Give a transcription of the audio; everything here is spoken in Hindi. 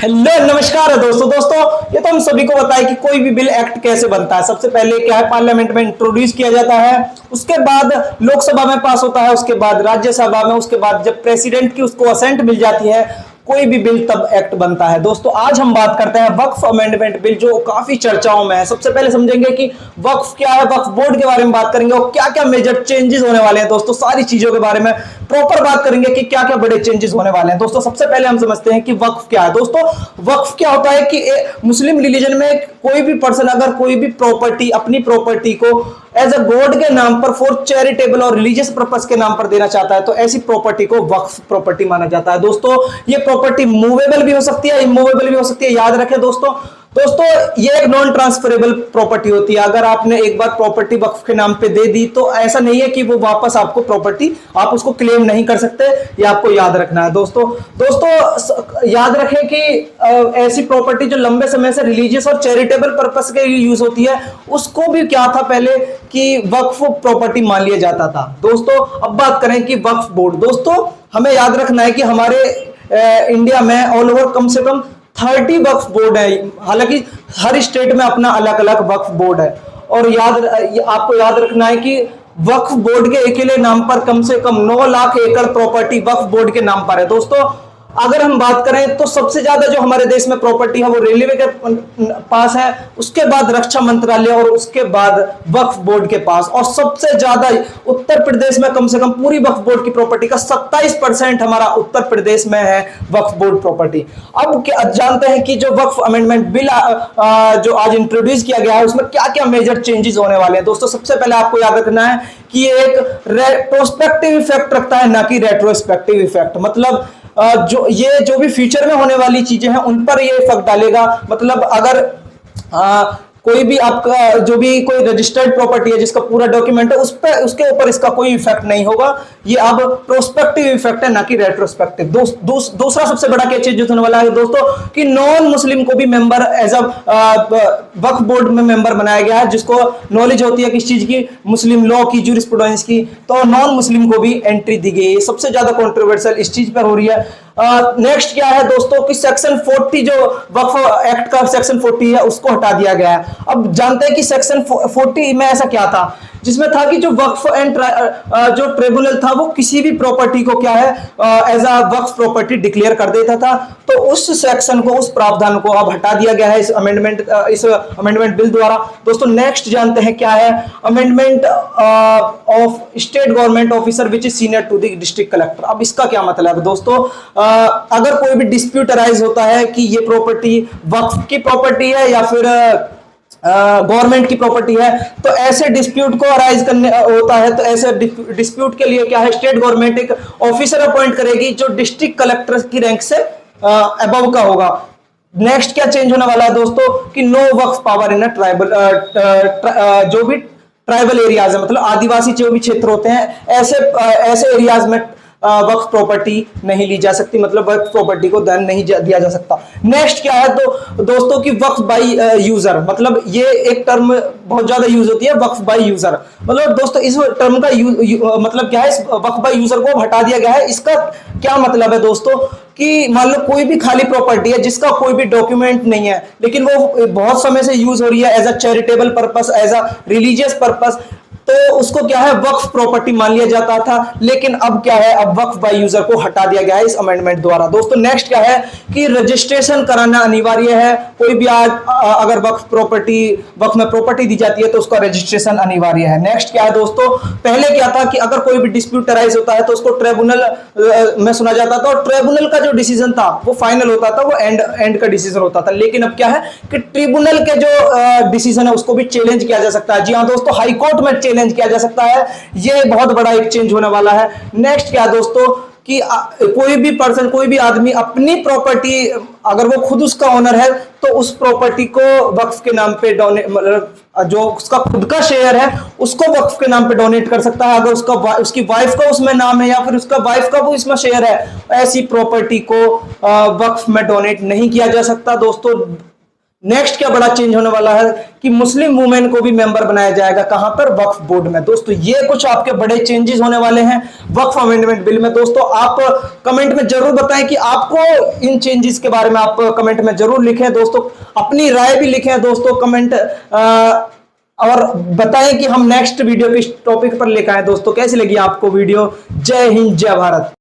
हेलो नमस्कार दोस्तों ये तो हम सभी को पता है कि कोई भी बिल एक्ट कैसे बनता है। सबसे पहले क्या है, पार्लियामेंट में इंट्रोड्यूस किया जाता है, उसके बाद लोकसभा में पास होता है, उसके बाद राज्यसभा में, उसके बाद जब प्रेसिडेंट की उसको असेंट मिल जाती है कोई भी बिल, तब एक्ट बनता है। दोस्तों आज हम बात करते हैं वक्फ अमेंडमेंट बिल, जो काफी चर्चाओं में है। सबसे पहले समझेंगे कि वक्फ क्या है, वक्फ बोर्ड के बारे में बात करेंगे और क्या क्या मेजर चेंजेस होने वाले हैं। दोस्तों सारी चीजों के बारे में प्रॉपर बात करेंगे कि क्या क्या बड़े चेंजेस होने वाले हैं। दोस्तों सबसे पहले हम समझते हैं कि वक्फ क्या है। दोस्तों वक्फ क्या होता है कि मुस्लिम रिलीजन में कोई भी पर्सन अगर कोई भी प्रॉपर्टी, अपनी प्रॉपर्टी को एज अ गॉड के नाम पर फॉर चैरिटेबल और रिलीजियस पर्पस के नाम पर देना चाहता है, तो ऐसी प्रॉपर्टी को वक्फ प्रॉपर्टी माना जाता है। दोस्तों ये प्रॉपर्टी मूवेबल भी हो सकती है, इमूवेबल भी हो सकती है। याद रखें दोस्तों ये एक नॉन ट्रांसफरेबल प्रॉपर्टी होती है। अगर आपने एक बार प्रॉपर्टी वक्फ के नाम पे दे दी तो ऐसा नहीं है कि वो वापस आपको प्रॉपर्टी, आप उसको क्लेम नहीं कर सकते। ये आपको याद रखना है। दोस्तों याद रखें कि ऐसी प्रॉपर्टी जो लंबे समय से रिलीजियस और चैरिटेबल पर्पस के लिए यूज होती है, उसको भी क्या था पहले कि वक्फ प्रॉपर्टी मान लिया जाता था। दोस्तों अब बात करें कि वक्फ बोर्ड। दोस्तों हमें याद रखना है कि हमारे इंडिया में ऑल ओवर कम से कम 30 वक्फ बोर्ड है। हालांकि हर स्टेट में अपना अलग अलग वक्फ बोर्ड है। और आपको याद रखना है कि वक्फ बोर्ड के अकेले नाम पर कम से कम 9 लाख एकड़ प्रॉपर्टी वक्फ बोर्ड के नाम पर है। दोस्तों अगर हम बात करें तो सबसे ज्यादा जो हमारे देश में प्रॉपर्टी है वो रेलवे के पास है, उसके बाद रक्षा मंत्रालय और उसके बाद वक्फ बोर्ड के पास। और सबसे ज्यादा उत्तर प्रदेश में कम से कम पूरी वक्फ बोर्ड की प्रॉपर्टी का 27% हमारा उत्तर प्रदेश में है वक्फ बोर्ड प्रॉपर्टी। अब जानते हैं कि जो वक्फ अमेंडमेंट बिल जो आज इंट्रोड्यूस किया गया है उसमें क्या क्या मेजर चेंजेस होने वाले हैं। दोस्तों सबसे पहले आपको याद रखना है कि ये एक रेट्रोस्पेक्टिव इफेक्ट रखता है, ना कि रेट्रोस्पेक्टिव इफेक्ट। मतलब जो भी फ्यूचर में होने वाली चीजें हैं उन पर ये इफेक्ट डालेगा। मतलब अगर कोई भी आपका जो भी कोई रजिस्टर्ड प्रॉपर्टी है जिसका पूरा डॉक्यूमेंट है उसके ऊपर इसका कोई इफेक्ट नहीं होगा। ये अब प्रोस्पेक्टिव इफेक्ट है, ना कि रेट्रोस्पेक्टिव। दूसरा सबसे बड़ा क्या चीज होने वाला है दोस्तों कि नॉन मुस्लिम को भी member as a Waqf board में मेंबर बनाया गया है, जिसको नॉलेज होती है किस चीज की, मुस्लिम लॉ की, जूरिस्प्रूडेंस की। तो नॉन मुस्लिम को भी एंट्री दी गई है। सबसे ज्यादा कंट्रोवर्शियल इस चीज पर हो रही है। नेक्स्ट क्या है दोस्तों कि सेक्शन 40 जो वक्फ एक्ट का सेक्शन 40 है उसको हटा दिया गया है। अब जानते हैं कि सेक्शन 40 में ऐसा क्या था, जिसमें था कि जो वक्फ एंड जो ट्रिब्यूनल था वो किसी भी प्रॉपर्टी को क्या है as a Waqf property declare कर देता था। तो उस सेक्शन को, उस प्रावधान को अब हटा दिया गया है इस अमेंडमेंट बिल द्वारा। दोस्तों नेक्स्ट जानते हैं क्या है, amendment of state government officer which is senior to the district collector. अब इसका क्या मतलब है दोस्तों, अगर कोई भी डिस्प्यूट अराइज होता है कि ये प्रॉपर्टी वक्फ की प्रॉपर्टी है या फिर गवर्नमेंट की प्रॉपर्टी है, तो ऐसे डिस्प्यूट को अराइज करने होता है, तो ऐसे डिस्प्यूट के लिए क्या है, स्टेट गवर्नमेंट एक ऑफिसर अपॉइंट करेगी जो डिस्ट्रिक्ट कलेक्टर की रैंक से अबव का होगा। नेक्स्ट क्या चेंज होने वाला है दोस्तों कि no Waqf power in tribal, जो भी ट्राइबल एरियाज है, मतलब आदिवासी जो भी क्षेत्र होते हैं, ऐसे एरियाज में वक्फ प्रॉपर्टी नहीं ली जा सकती, मतलब वक्फ प्रॉपर्टी को दान नहीं दिया जा सकता। नेक्स्ट क्या है तो दोस्तों कि वक्फ बाय यूजर, मतलब ये एक टर्म बहुत ज्यादा यूज होती है, वक्फ बाय यूजर। मतलब दोस्तों इस टर्म का मतलब क्या है, इस वक्फ बाय यूजर को हटा दिया गया है। इसका क्या मतलब है दोस्तों कि मान लो कोई भी खाली प्रॉपर्टी है जिसका कोई भी डॉक्यूमेंट नहीं है, लेकिन वो बहुत समय से यूज हो रही है as a charitable purpose, as a religious purpose, तो उसको क्या है वक्फ प्रॉपर्टी मान लिया जाता था। लेकिन अब क्या है, अब वक्फ बाय यूजर को हटा दिया गया है इस अमेंडमेंट द्वारा। दोस्तों नेक्स्ट क्या है कि रजिस्ट्रेशन कराना अनिवार्य है। कोई भी आज अगर वक्फ में प्रॉपर्टी दी जाती है तो उसका रजिस्ट्रेशन अनिवार्य है। नेक्स्ट क्या है दोस्तों, पहले क्या था कि अगर कोई भी डिस्प्यूट अराइज होता है तो उसको ट्रिब्यूनल में सुना जाता था, और ट्रिब्यूनल का जो डिसीजन था वो फाइनल होता था, वो एंड का डिसीजन होता था। लेकिन अब क्या है कि ट्रिब्यूनल के जो डिसीजन है उसको भी चैलेंज किया जा सकता है। जी हाँ दोस्तों, हाई कोर्ट में चैलेंज किया जा सकता है। ये बहुत बड़ा एक चेंज होने वाला है। नेक्स्ट क्या दोस्तों कि कोई भी पर्सन, कोई भी आदमी अपनी प्रॉपर्टी, अगर वो खुद उसका ओनर है, तो उस प्रॉपर्टी को वक्फ के नाम पे डोनेट, मतलब जो उसका खुद का शेयर है उसको वक्फ के नाम पे डोनेट कर सकता है। अगर उसकी वाइफ का उसमें नाम है या फिर उसका वाइफ का वो इसमें शेयर है, ऐसी प्रॉपर्टी को वक्फ में डोनेट नहीं किया जा सकता। दोस्तों नेक्स्ट क्या बड़ा चेंज होने वाला है कि मुस्लिम वुमेन को भी मेंबर बनाया जाएगा, कहां पर, वक्फ बोर्ड में। दोस्तों ये कुछ आपके बड़े चेंजेस होने वाले हैं वक्फ अमेंडमेंट बिल में। दोस्तों आप कमेंट में जरूर बताएं कि आपको इन चेंजेस के बारे में, आप कमेंट में जरूर लिखें दोस्तों, अपनी राय भी लिखें दोस्तों कमेंट, और बताएं कि हम नेक्स्ट वीडियो किस टॉपिक पर लेकर आए। दोस्तों कैसी लगी आपको वीडियो? जय हिंद, जय भारत।